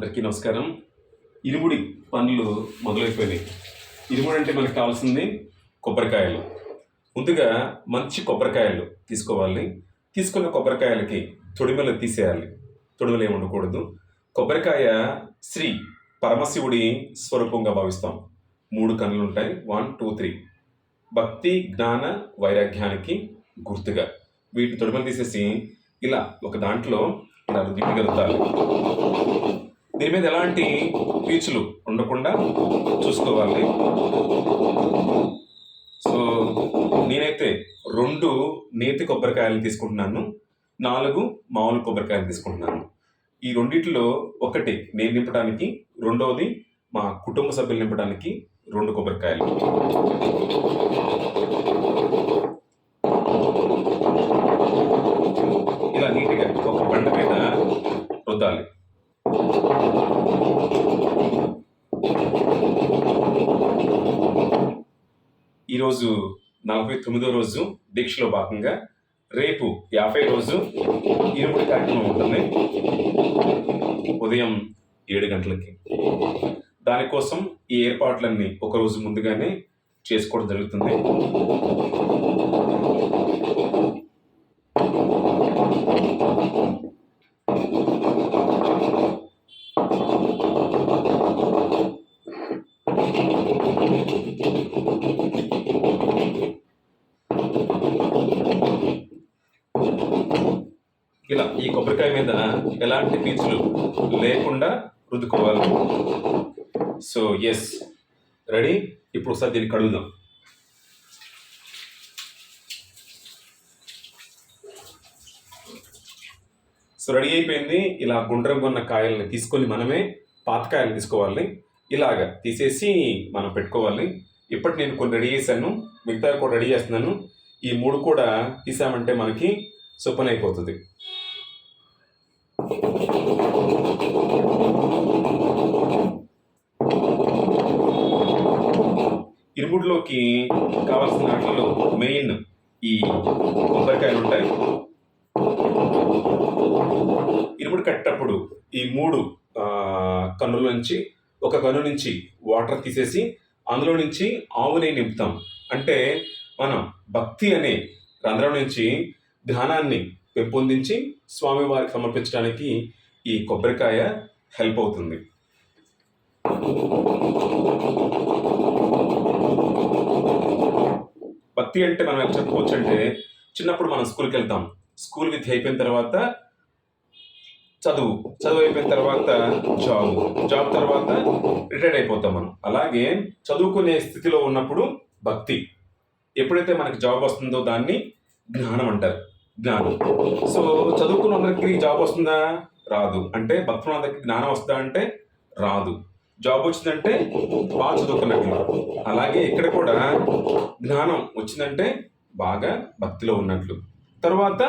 అందరికీ నమస్కారం. ఇరుముడి పనులు మొదలైపోయినాయి. ఇరుముడి అంటే మనకు కావాల్సింది కొబ్బరికాయలు. ముందుగా మంచి కొబ్బరికాయలు తీసుకోవాలి. తీసుకున్న కొబ్బరికాయలకి తొడిమలు తీసేయాలి. తొడిమలు ఏమి ఉండకూడదు. కొబ్బరికాయ శ్రీ పరమశివుడి స్వరూపంగా భావిస్తాం. 3 కన్నులు ఉంటాయి. 1, 2, 3 భక్తి, జ్ఞాన, వైరాగ్యానికి గుర్తుగా వీటిని తొడిమలు తీసేసి ఇలా ఒక దాంట్లో ఇలా రుద్దిగలుగుతారు. దీని మీద ఎలాంటి పీచులు ఉండకుండా చూసుకోవాలి. సో నేనైతే 2 నేతి కొబ్బరికాయలు తీసుకుంటున్నాను, 4 మామూలు కొబ్బరికాయలు తీసుకుంటున్నాను. ఈ రెండిట్లో ఒకటి నేను నింపడానికి, రెండవది మా కుటుంబ సభ్యులు నింపడానికి 2 కొబ్బరికాయలు. ఇలా నీట్గా ఒక బండ మీద రుద్దాలి. ఈరోజు 49వ రోజు దీక్షలో భాగంగా రేపు 50వ రోజు ఇరుముడి కార్యక్రమం ఉంటుంది ఉదయం 7 గంటలకి. దానికోసం ఈ ఏర్పాట్లన్నీ ఒకరోజు ముందుగానే చేసుకోవడం జరుగుతుంది. ఇలా ఈ కొబ్బరికాయ మీద ఎలాంటి పీచులు లేకుండా రుద్దుకోవాలి. So yes, ready. ఇప్పుడు ఒకసారి దీన్ని కడుగుదాం. సో రెడీ అయిపోయింది. ఇలా గుండ్రంగా ఉన్న కాయల్ని తీసుకొని మనమే పాతకాయలు తీసుకోవాలి. ఇలాగా తీసేసి మనం పెట్టుకోవాలి. ఇప్పటి నేను కొన్ని రెడీ చేశాను, మిగతా కూడా రెడీ చేస్తున్నాను. ఈ 3 కూడా తీసామంటే మనకి సుపని అయిపోతుంది. ఇరుముడిలోకి కావాల్సిన వాటిలో మెయిన్ ఈ కొబ్బరికాయలు ఉంటాయి. ఇరుముడి కట్టేటప్పుడు ఈ 3 కన్నుల నుంచి ఒక కన్ను నుంచి వాటర్ తీసేసి అందులో నుంచి ఆవు నెయ్యి నింపుతాం. అంటే మనం భక్తి అనే రంధ్రం నుంచి ధ్యానాన్ని పెంపొందించి స్వామివారికి సమర్పించడానికి ఈ కొబ్బరికాయ హెల్ప్ అవుతుంది. భక్తి అంటే మనం ఎలా చెప్పుకోవచ్చు అంటే, చిన్నప్పుడు మనం స్కూల్కి వెళ్తాం. స్కూల్ విద్య అయిపోయిన తర్వాత చదువు అయిపోయిన తర్వాత జాబ్ తర్వాత రిటైర్డ్ అయిపోతాం మనం. అలాగే చదువుకునే స్థితిలో ఉన్నప్పుడు భక్తి. ఎప్పుడైతే మనకి జాబ్ వస్తుందో దాన్ని జ్ఞానం అంటారు. జ్ఞానం. సో చదువుకున్న అందరికి జాబ్ వస్తుందా? రాదు. అంటే భక్తుల అందరికి జ్ఞానం వస్తుందా? అంటే రాదు. జాబ్ వచ్చిందంటే బాగా చదువుకున్నట్లు. అలాగే ఇక్కడ కూడా జ్ఞానం వచ్చిందంటే బాగా భక్తిలో ఉన్నట్లు. తర్వాత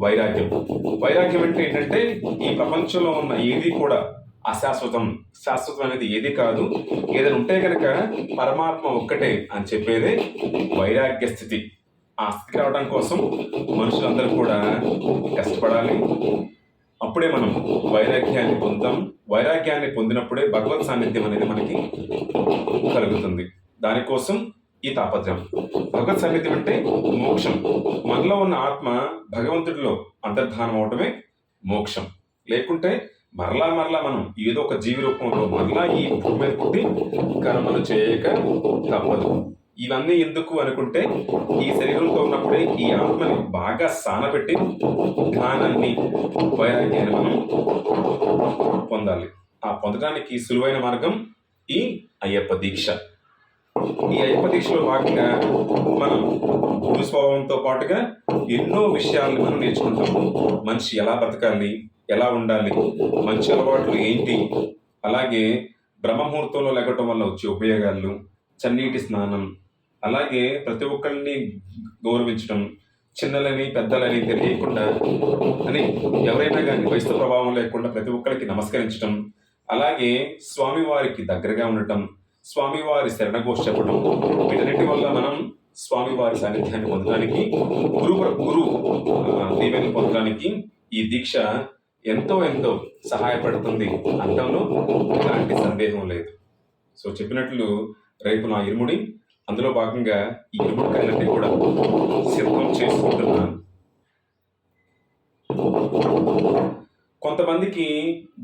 వైరాగ్యం అంటే ఏంటంటే ఈ ప్రపంచంలో ఉన్న ఏది కూడా అశాశ్వతం, శాశ్వతం అనేది ఏది కాదు. ఏదైనా ఉంటే కనుక పరమాత్మ ఒక్కటే అని చెప్పేదే వైరాగ్య స్థితి. ఆ స్థితికి రావడం కోసం మనుషులందరూ కూడా కష్టపడాలి. అప్పుడే మనం వైరాగ్యాన్ని పొందుతాం. వైరాగ్యాన్ని పొందినప్పుడే భగవత్ సాన్నిధ్యం అనేది మనకి కలుగుతుంది. దానికోసం ఈ తాపత్రయం. భగవత్ సాన్నిధ్యం అంటే మోక్షం. మనలో ఉన్న ఆత్మ భగవంతుడిలో అంతర్ధానం అవటమే మోక్షం. లేకుంటే మరలా మనం ఏదో ఒక జీవి రూపంలో మరలా ఈ భూమి మీద పుట్టి కర్మలు చేయక తప్పదు. ఇవన్నీ ఎందుకు అనుకుంటే, ఈ శరీరంతో ఉన్నప్పుడే ఈ ఆత్మని బాగా సానబెట్టి జ్ఞానాన్ని, వైరాగ్యాన్ని మనం పొందాలి. ఆ పొందడానికి సులువైన మార్గం ఈ అయ్యప్ప దీక్ష. ఈ అయ్యప్ప దీక్షలో భాగంగా మనం గురు స్వభావంతో పాటుగా ఎన్నో విషయాలను మనం నేర్చుకుంటాం. మనిషి ఎలా బ్రతకాలి, ఎలా ఉండాలి, మంచి అలవాట్లు ఏంటి, అలాగే బ్రహ్మముహూర్తంలో లెగటం వల్ల వచ్చే ఉపయోగాలు, చన్నీటి స్నానం, అలాగే ప్రతి ఒక్కరిని గౌరవించడం, చిన్నలని పెద్దలని తెలియకుండా అని ఎవరైనా కానీ వయసు ప్రభావం లేకుండా ప్రతి ఒక్కరికి నమస్కరించడం, అలాగే స్వామివారికి దగ్గరగా ఉండటం, స్వామివారి శరణఘోష చెప్పడం, వీటన్నిటి వల్ల మనం స్వామివారి సాన్నిధ్యాన్ని పొందడానికి, గురు దీవెనలు పొందడానికి ఈ దీక్ష ఎంతో ఎంతో సహాయపడుతుంది అనటంలో ఎలాంటి సందేహం లేదు. సో చెప్పినట్లు రేపు నా ఇరుముడి, అందులో భాగంగా ఈ ఇరుముడికాయలన్నీ కూడా సిద్ధం చేసుకుంటున్నాను. కొంతమందికి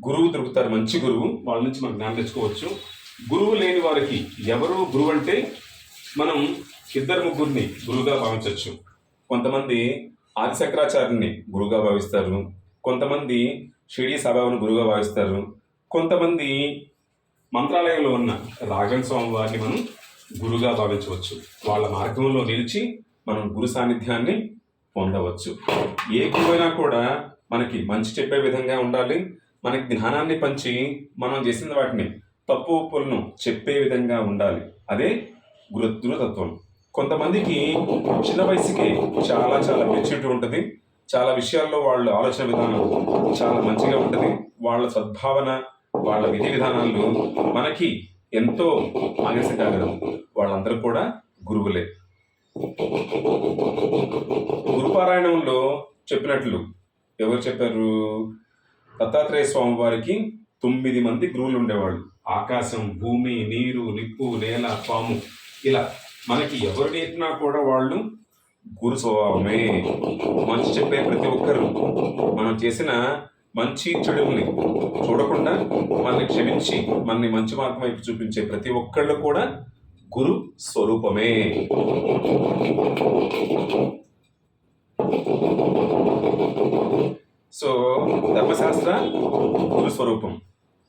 గురువు దొరుకుతారు, మంచి గురువు, వాళ్ళ నుంచి మనం జ్ఞానం తెచ్చుకోవచ్చు. గురువు లేని వారికి ఎవరు గురువు అంటే మనం ఇద్దరు ముగ్గురిని గురువుగా భావించవచ్చు. కొంతమంది ఆదిశంకరాచార్యుని గురువుగా భావిస్తారు, కొంతమంది షిరిడి సాయిబాబాను గురువుగా భావిస్తారు, కొంతమంది మంత్రాలయంలో ఉన్న రాఘవేంద్ర స్వామి వారిని మనం గురువుగా భావించవచ్చు. వాళ్ళ మార్గంలో నిలిచి మనం గురు సాన్నిధ్యాన్ని పొందవచ్చు. ఏ గురువైనా కూడా మనకి మంచి చెప్పే విధంగా ఉండాలి, మనకి జ్ఞానాన్ని పంచి మనం చేసిన వాటిని తప్పు ఒప్పులను చెప్పే విధంగా ఉండాలి. అదే గురుతత్వం. కొంతమందికి చిన్న వయసుకే చాలా చాలా మెచ్యూరిటీ ఉంటుంది, చాలా విషయాల్లో వాళ్ళ ఆలోచన విధానం చాలా మంచిగా ఉంటుంది, వాళ్ళ సద్భావన, వాళ్ళ విధి విధానాలు మనకి ఎంతో ఆదర్శకాగలం. వాళ్ళందరూ కూడా గురువులే. గురుపారాయణంలో చెప్పినట్లు ఎవరు చెప్పారు? దత్తాత్రేయ స్వామి వారికి 9 మంది గురువులు ఉండేవాళ్ళు. ఆకాశం, భూమి, నీరు, నిప్పు, నేల, పాము, ఇలా మనకి ఎవరు నేర్పినా కూడా వాళ్ళు గురు స్వభావమే. మంచి చెప్పే ప్రతి ఒక్కరు మనం చేసిన మంచి చెడుల్ని చూడకుండా మనల్ని క్షమించి మనని మంచి మార్గం వైపు చూపించే ప్రతి ఒక్కళ్ళు కూడా గురు స్వరూపమే. సో ధర్మశాస్త్ర గురు స్వరూపం.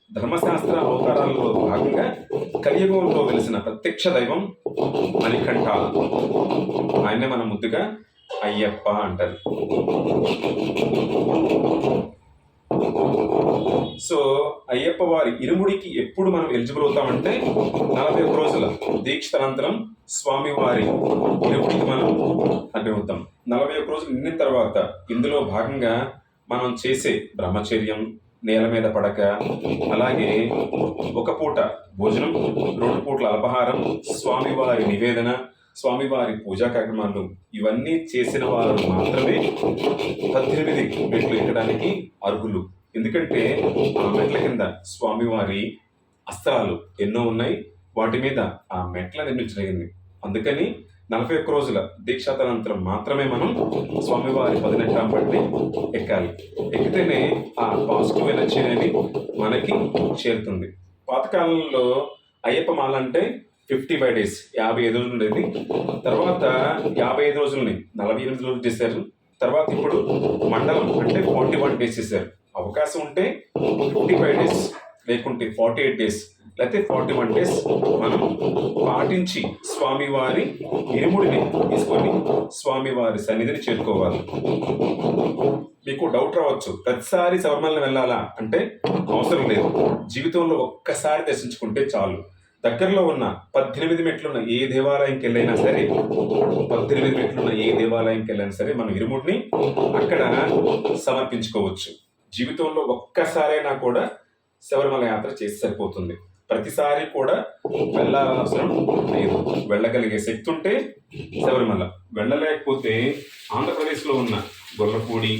ధర్మశాస్త్ర అవతారాలలో భాగంగా కలియుగంలో వెలిసిన ప్రత్యక్ష దైవం మణికంఠ. ఆయనే మనం ముద్దుగా అయ్యప్ప అంటారు. సో అయ్యప్ప వారి ఇరుముడికి ఎప్పుడు మనం ఎలిజిబుల్ అవుతామంటే 41 రోజుల దీక్ష అనంతరం స్వామివారి ఇరుముడికి మనం అడ్డవుతాం. 41 రోజులు నిండిన తర్వాత ఇందులో భాగంగా మనం చేసే బ్రహ్మచర్యం, నేల మీద పడక, అలాగే ఒక పూట భోజనం, 2 పూట్ల అల్పాహారం, స్వామివారి నివేదన, స్వామివారి పూజా కార్యక్రమాలు ఇవన్నీ చేసిన వారు మాత్రమే 18 మెట్లు ఎక్కడానికి అర్హులు. ఎందుకంటే ఆ మెట్ల కింద స్వామివారి అస్త్రాలు ఎన్నో ఉన్నాయి, వాటి మీద ఆ మెట్ల నిర్మించదగింది. అందుకని 41 రోజుల దీక్షాతనంతరం మాత్రమే మనం స్వామివారి 18వ పడిని ఎక్కాలి. ఎక్కితేనే ఆ పాజిటివ్ ఎనర్జీ అనేది మనకి చేరుతుంది. పాతకాలంలో అయ్యప్ప మాల అంటే 55 days, 55 రోజులు ఉండేది. తర్వాత 55 రోజులని 48 రోజులు చేశారు. తర్వాత ఇప్పుడు మండలం అంటే 41 days చేశారు. అవకాశం ఉంటే 55 days, లేకుంటే 48 days, లేకపోతే 41 days మనం పాటించి స్వామివారి ఇరుముడిని తీసుకొని స్వామివారి సన్నిధిని చేరుకోవాలి. మీకు డౌట్ రావచ్చు, ప్రతిసారి శబరిమల వెళ్ళాలా అంటే అవసరం లేదు. జీవితంలో ఒక్కసారి దర్శించుకుంటే చాలు. దగ్గరలో ఉన్న 18 మెట్లున్న ఏ దేవాలయంకి వెళ్ళైనా సరే, 18 మెట్లున్న ఏ దేవాలయంకి వెళ్ళైనా సరే మనం ఇరుముడిని అక్కడ సమర్పించుకోవచ్చు. జీవితంలో ఒక్కసారైనా కూడా శబరిమల యాత్ర చేసి సరిపోతుంది. ప్రతిసారి కూడా వెళ్ళాల్సిన లేదు. వెళ్ళగలిగే శక్తి ఉంటే శబరిమల, వెళ్ళలేకపోతే ఆంధ్రప్రదేశ్లో ఉన్న గొర్రపూడి,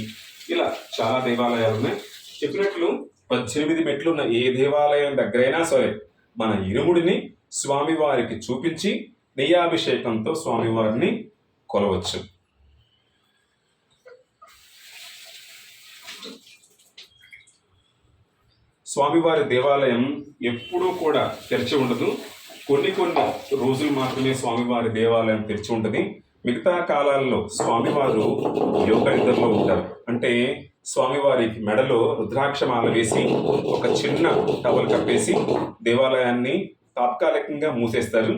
ఇలా చాలా దేవాలయాలు ఉన్నాయి. చెప్పినట్లు 18 మెట్లున్న ఏ దేవాలయం దగ్గరైనా సరే మన ఇరుముడిని స్వామివారికి చూపించి నెయ్యాభిషేకంతో స్వామివారిని కొలవచ్చు. స్వామివారి దేవాలయం ఎప్పుడూ కూడా తెరిచి ఉండదు. కొన్ని రోజులు మాత్రమే స్వామివారి దేవాలయం తెరిచి ఉంటుంది. మిగతా కాలాల్లో స్వామివారు యోగ నిద్రలో ఉంటారు. అంటే స్వామివారికి మెడలో రుద్రాక్షమాల వేసి ఒక చిన్న టవల్ కప్పేసి దేవాలయాన్ని తాత్కాలికంగా మూసేస్తారు.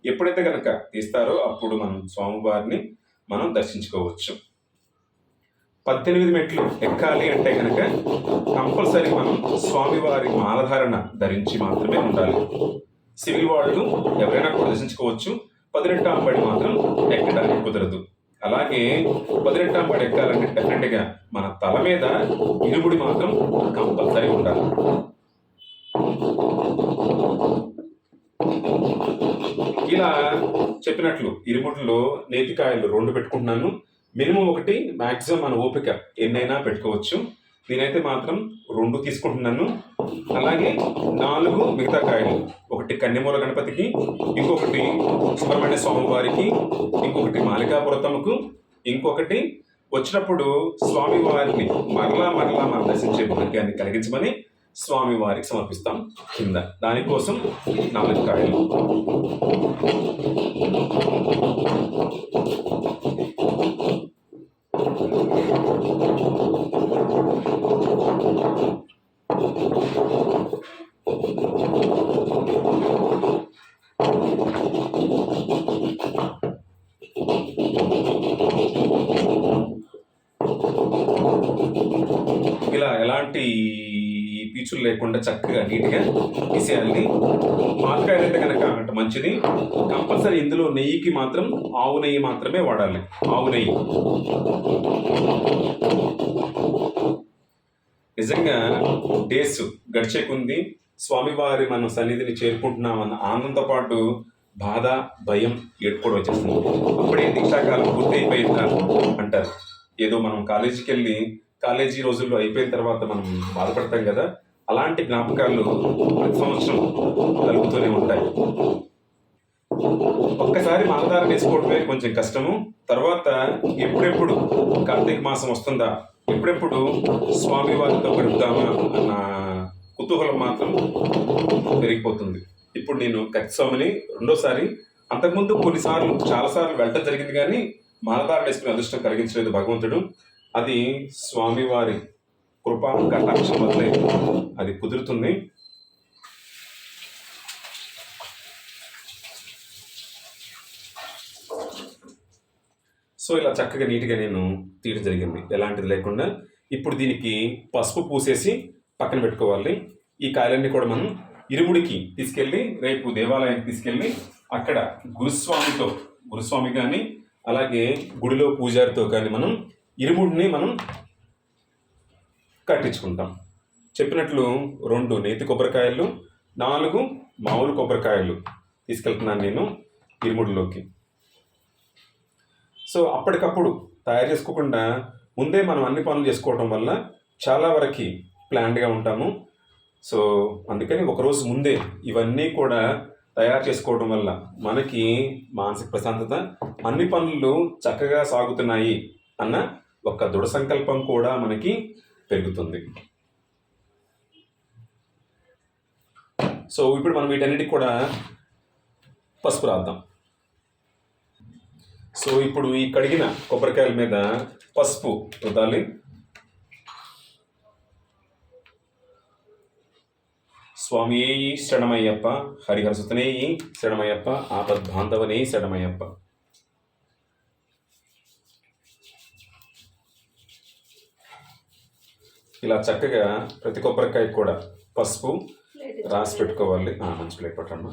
ఎప్పుడైతే కనుక తీస్తారో అప్పుడు మనం స్వామివారిని మనం దర్శించుకోవచ్చు. 18 మెట్లు ఎక్కాలి అంటే కనుక కంపల్సరీ మనం స్వామివారి మాలధారణ ధరించి మాత్రమే ఉండాలి. సివిల్ వాళ్ళు ఎవరైనా కూడా దర్శించుకోవచ్చు. 18వ పడి మాత్రం ఎక్కడానికి కుదరదు. అలాగే 18వ పడి ఎక్కాలంటే డెఫినెట్గా మన తల మీద ఇరుముడి మాత్రం కంపల్సరీ ఉండాలి. ఇలా చెప్పినట్లు ఇరుముడిలో నేతికాయలు 2 పెట్టుకుంటున్నాను. మినిమం 1, మ్యాక్సిమం మన ఓపిక ఎన్నైనా పెట్టుకోవచ్చు. నేనైతే మాత్రం 2 తీసుకుంటున్నాను. అలాగే 4 మిగతా కాయలు, ఒకటి కన్యమూల గణపతికి, ఇంకొకటి సుబ్రహ్మణ్య స్వామి వారికి, ఇంకొకటి మాలికాపురతముకు, ఇంకొకటి వచ్చినప్పుడు స్వామి వారిని మరలా మనం దర్శించే భాగ్యాన్ని కలిగించమని స్వామి వారికి సమర్పిస్తాం కింద. దానికోసం 4 కాయలు. ఇలా ఎలాంటి పీచులు లేకుండా చక్కగా నీట్గా తీసేయాలి. మామిడికాయలు అయితే కనుక అంటే మంచిది. కంపల్సరీ ఇందులో నెయ్యికి మాత్రం ఆవు నెయ్యి మాత్రమే వాడాలి. ఆవు నెయ్యి నిజంగా డేస్ గడిచే కొంది స్వామివారి మన సన్నిధిని చేరుకుంటున్నామన్న ఆనందంతో పాటు బాధ, భయం, ఏడుపు కూడా వచ్చేస్తుంది. అప్పుడే దీక్షాకాలం పూర్తి అయిపోయిందా అంటారు. ఏదో మనం కాలేజీకి వెళ్ళి కాలేజీ రోజుల్లో అయిపోయిన తర్వాత మనం బాధపడతాం కదా, అలాంటి జ్ఞాపకాలు ప్రతి సంవత్సరం కలుగుతూనే ఉంటాయి. ఒక్కసారి మాలధారణ వేసుకోవడమే కొంచెం కష్టము. తర్వాత ఎప్పుడెప్పుడు కార్తీక మాసం వస్తుందా, ఎప్పుడెప్పుడు స్వామి వారితో గడుపుదామా అన్న కుతూహలం మాత్రం పెరిగిపోతుంది. ఇప్పుడు నేను కత్తిస్వామిని రెండోసారి, అంతకుముందు కొన్నిసార్లు చాలాసార్లు వెళ్ళటం జరిగింది, కానీ మాలధారణ వేసుకునే అదృష్టం కలిగించలేదు భగవంతుడు. అది స్వామివారి కృపా కటాక్షం వల్లే అది కుదురుతుంది. సో ఇలా చక్కగా నీట్గా నేను తీయడం జరిగింది, ఎలాంటిది లేకుండా. ఇప్పుడు దీనికి పసుపు పూసేసి పక్కన పెట్టుకోవాలి. ఈ కాయలన్నీ కూడా మనం ఇరుముడికి తీసుకెళ్ళి రేపు దేవాలయానికి తీసుకెళ్ళి అక్కడ గురుస్వామి కానీ అలాగే గుడిలో పూజారితో కానీ మనం ఇరుముడిని మనం కట్టించుకుంటాం. చెప్పినట్లు 2 నేతి కొబ్బరికాయలు, 4 మామూలు కొబ్బరికాయలు తీసుకెళ్తున్నాను నేను ఇరుముడిలోకి. సో అప్పటికప్పుడు తయారు చేసుకోకుండా ముందే మనం అన్ని పనులు చేసుకోవడం వల్ల చాలా వరకు ప్లాన్డ్గా ఉంటాము. సో అందుకని ఒకరోజు ముందే ఇవన్నీ కూడా తయారు చేసుకోవడం వల్ల మనకి మానసిక ప్రశాంతత, అన్ని పనులు చక్కగా సాగుతున్నాయి అన్న ఒక దృఢ సంకల్పం కూడా మనకి పెరుగుతుంది. సో ఇప్పుడు మనం వీటన్నిటికి కూడా పసుపు రాద్దాం. సో ఇప్పుడు ఈ కడిగిన కొబ్బరికాయల మీద పసుపు రుద్దాలి. స్వామి శరణమయ్యప్ప, హరిహరసుతనే శరణమయ్యప్ప, ఆపద్బాంధవనే శరణమయ్యప్ప. ఇలా చక్కగా ప్రతి కొబ్బరికాయ కూడా పసుపు రాసి పెట్టుకోవాలి. మంచి ప్లేట్ పట్టమ్మా.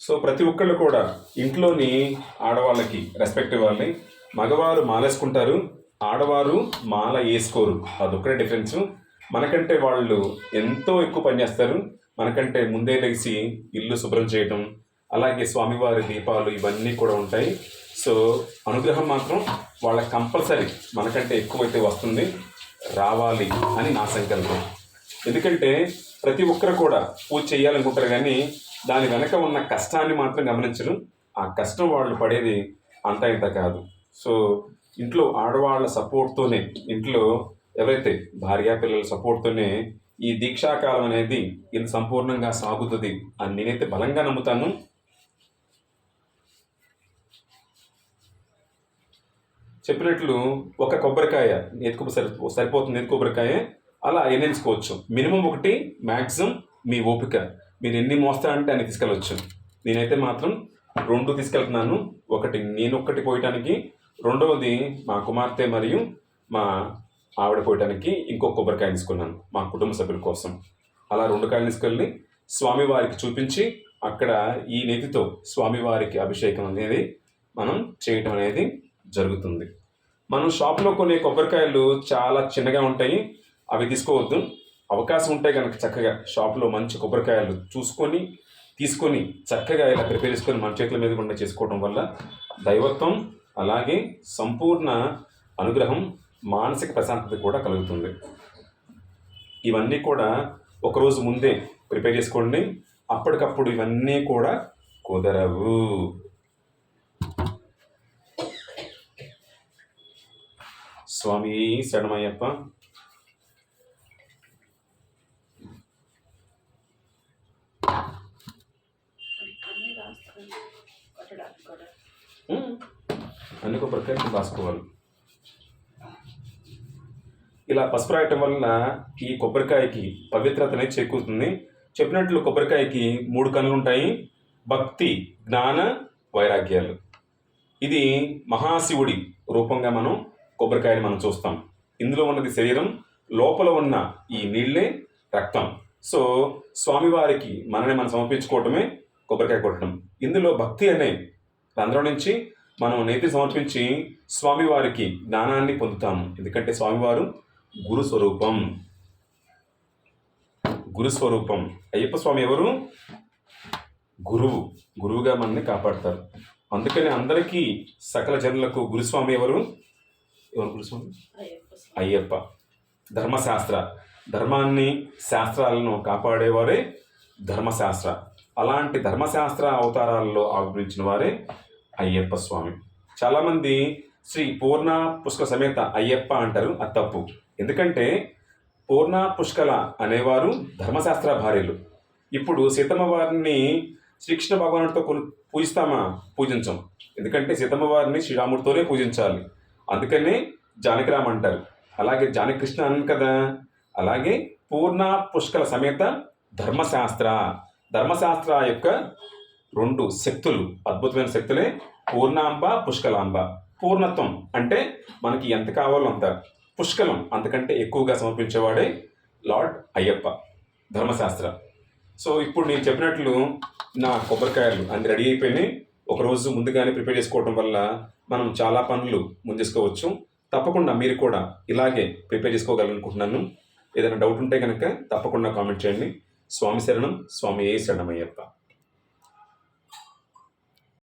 సో ప్రతి ఒక్కళ్ళు కూడా ఇంట్లోని ఆడవాళ్ళకి రెస్పెక్ట్ ఇవ్వాలి. మగవారు మాలేసుకుంటారు, ఆడవారు మాల వేసుకోరు. అదొక్కడే డిఫరెన్స్. మనకంటే వాళ్ళు ఎంతో ఎక్కువ పనిచేస్తారు. మనకంటే ముందే లేచి ఇల్లు శుభ్రం చేయటం, అలాగే స్వామివారి దీపాలు ఇవన్నీ కూడా ఉంటాయి. సో అనుగ్రహం మాత్రం వాళ్ళకి కంపల్సరీ మనకంటే ఎక్కువైతే వస్తుంది, రావాలి అని నా సంకల్పం. ఎందుకంటే ప్రతి ఒక్కరు కూడా పూజ చేయాలనుకుంటారు, కానీ దాని వెనక ఉన్న కష్టాన్ని మాత్రం గమనించరు. ఆ కష్టం వాళ్ళు పడేది అంతా ఇంత కాదు. సో ఇంట్లో ఆడవాళ్ళ సపోర్ట్తోనే, ఇంట్లో ఎవరైతే భార్యా పిల్లల సపోర్ట్తోనే ఈ దీక్షాకాలం అనేది ఇంత సంపూర్ణంగా సాగుతుంది అని నేనైతే బలంగా నమ్ముతాను. చెప్పినట్లు ఒక కొబ్బరికాయ సరిపోతుంది. నేతి కొబ్బరికాయ అలా ఎన్నేసుకోవచ్చు. మినిమం 1, మ్యాక్సిమం మీ ఓపిక, మీరు ఎన్ని మోస్తా అంటే అన్ని తీసుకెళ్ళవచ్చు. నేనైతే మాత్రం 2 తీసుకెళ్తున్నాను. ఒకటి నేనొక్కటి పోయటానికి, రెండవది మా కుమార్తె మరియు మా ఆవిడ పోయటానికి ఇంకొక కొబ్బరికాయ తీసుకున్నాను మా కుటుంబ సభ్యుల కోసం. అలా 2 కాయలు తీసుకెళ్ళి స్వామివారికి చూపించి అక్కడ ఈ నెతితో స్వామివారికి అభిషేకం అనేది మనం చేయటం అనేది జరుగుతుంది. మనం షాప్లో కొనే కొబ్బరికాయలు చాలా చిన్నగా ఉంటాయి, అవి తీసుకోవద్దు. అవకాశం ఉంటే కనుక చక్కగా షాప్లో మంచి కొబ్బరికాయలు తీసుకొని చక్కగా ఇలా ప్రిపేర్ చేసుకొని మన చేతుల మీద కూడా చేసుకోవడం వల్ల దైవత్వం అలాగే సంపూర్ణ అనుగ్రహం, మానసిక ప్రశాంతత కూడా కలుగుతుంది. ఇవన్నీ కూడా ఒకరోజు ముందే ప్రిపేర్ చేసుకోండి. అప్పటికప్పుడు ఇవన్నీ కూడా కుదరవు. స్వామి శరణమయ్యప్ప. అన్ని కొబ్బరికాయలు రాసుకోవాలి. ఇలా పసుపు రాయటం వల్ల ఈ కొబ్బరికాయకి పవిత్రత అనేది చేకూరుతుంది. చెప్పినట్లు కొబ్బరికాయకి 3 కన్నులు ఉంటాయి: భక్తి, జ్ఞాన, వైరాగ్యాలు. ఇది మహాశివుడి రూపంగా మనం కొబ్బరికాయని మనం చూస్తాం. ఇందులో ఉన్నది శరీరం, లోపల ఉన్న ఈ నీళ్ళే రక్తం. సో స్వామివారికి మనని మనం సమర్పించుకోవటమే కొబ్బరికాయ కొట్టడం. ఇందులో భక్తి అనే రంధ్రం నుంచి మనం నేతి సమర్పించి స్వామివారికి జ్ఞానాన్ని పొందుతాము. ఎందుకంటే స్వామివారు గురుస్వరూపం. గురుస్వరూపం. అయ్యప్ప స్వామి ఎవరు? గురువు. గురువుగా మనల్ని కాపాడతారు. అందుకని అందరికీ సకల జనులకు గురుస్వామి ఎవరు? గురుస్వామి? అయ్యప్ప. ధర్మశాస్త్ర. ధర్మాన్ని, శాస్త్రాలను కాపాడేవారే ధర్మశాస్త్ర. అలాంటి ధర్మశాస్త్ర అవతారాల్లో ఆవిర్భవించిన వారే అయ్యప్ప స్వామి. చాలామంది శ్రీ పూర్ణ పుష్కల సమేత అయ్యప్ప అంటారు. అది తప్పు. ఎందుకంటే పూర్ణ పుష్కల అనేవారు ధర్మశాస్త్ర భార్యలు. ఇప్పుడు సీతమ్మ వారిని శ్రీకృష్ణ భగవానుడితో పూజిస్తామా? పూజించం. ఎందుకంటే సీతమ్మ వారిని శ్రీరాముడితోనే పూజించాలి. అందుకనే జానకిరామ్ అంటారు. అలాగే జానకృష్ణ అన్న కదా. అలాగే పూర్ణ పుష్కల సమేత ధర్మశాస్త్ర. ధర్మశాస్త్ర యొక్క 2 శక్తులు, అద్భుతమైన శక్తులే పూర్ణాంబ, పుష్కలాంబ. పూర్ణత్వం అంటే మనకి ఎంత కావాలో అంత, పుష్కలం అంతకంటే ఎక్కువగా సమర్పించేవాడే లార్డ్ అయ్యప్ప, ధర్మశాస్త్ర. సో ఇప్పుడు నేను చెప్పినట్లు నా కొబ్బరికాయలు అన్ని రెడీ అయిపోయినాయి. ఒకరోజు ముందుగానే ప్రిపేర్ చేసుకోవడం వల్ల మనం చాలా పనులు ముందేసుకోవచ్చు. తప్పకుండా మీరు కూడా ఇలాగే ప్రిపేర్ చేసుకోగలనుకుంటున్నాను. ఏదైనా డౌట్ ఉంటే కనుక తప్పకుండా కామెంట్ చేయండి. స్వామి శరణం. స్వామి శరణమయ్యప్ప.